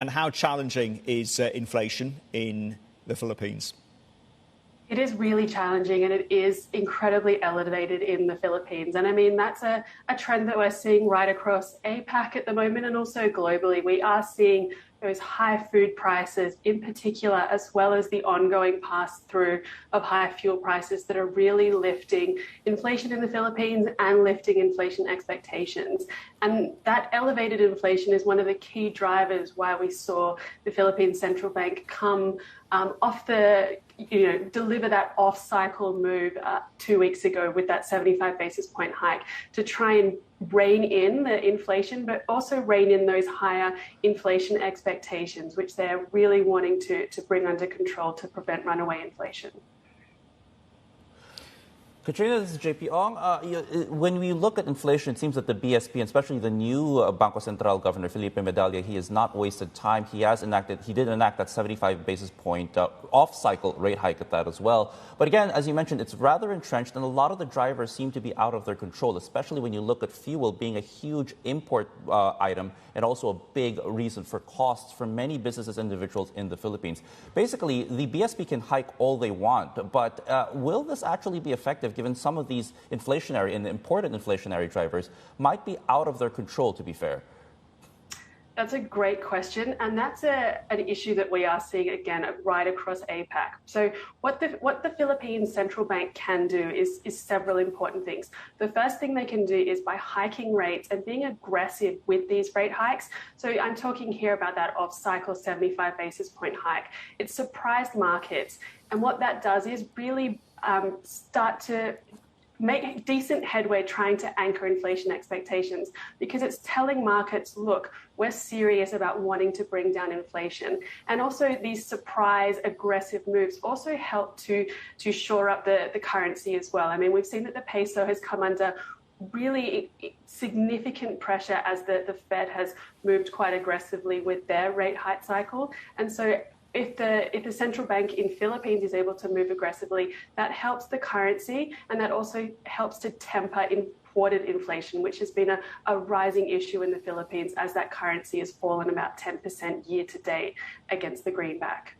And how challenging is inflation in the Philippines? It is really challenging and it is incredibly elevated in the Philippines. And I mean, that's a trend that we're seeing right across APAC at the moment and also globally. We are seeing those high food prices in particular, as well as the ongoing pass-through of high fuel prices that are really lifting inflation in the Philippines and lifting inflation expectations. And that elevated inflation is one of the key drivers why we saw the Philippine Central Bank come deliver that off-cycle move 2 weeks ago with that 75 basis point hike to try and rein in the inflation, but also rein in those higher inflation expectations, which they're really wanting to bring under control to prevent runaway inflation. Katrina, this is JP Ong. When we look at inflation, it seems that the BSP, and especially the new Bangko Sentral Governor Felipe Medalla, he has not wasted time. He did enact that 75 basis point off-cycle rate hike at that as well. But again, as you mentioned, it's rather entrenched, and a lot of the drivers seem to be out of their control, especially when you look at fuel being a huge import item and also a big reason for costs for many businesses and individuals in the Philippines. Basically, the BSP can hike all they want, but will this actually be effective given some of these inflationary and important inflationary drivers might be out of their control, to be fair? That's a great question, and that's an issue that we are seeing again right across APAC. So what the Philippine Central Bank can do is several important things. The first thing they can do is by hiking rates and being aggressive with these rate hikes. So I'm talking here about that off-cycle 75 basis point hike. It surprised markets, and what that does is really start to make decent headway trying to anchor inflation expectations, because it's telling markets, look, we're serious about wanting to bring down inflation. And also these surprise aggressive moves also help to shore up the currency as well. I mean, we've seen that the peso has come under really significant pressure as the Fed has moved quite aggressively with their rate hike cycle. And so if the central bank in Philippines is able to move aggressively, that helps the currency, and that also helps to temper imported inflation, which has been a rising issue in the Philippines as that currency has fallen about 10% year to date against the greenback.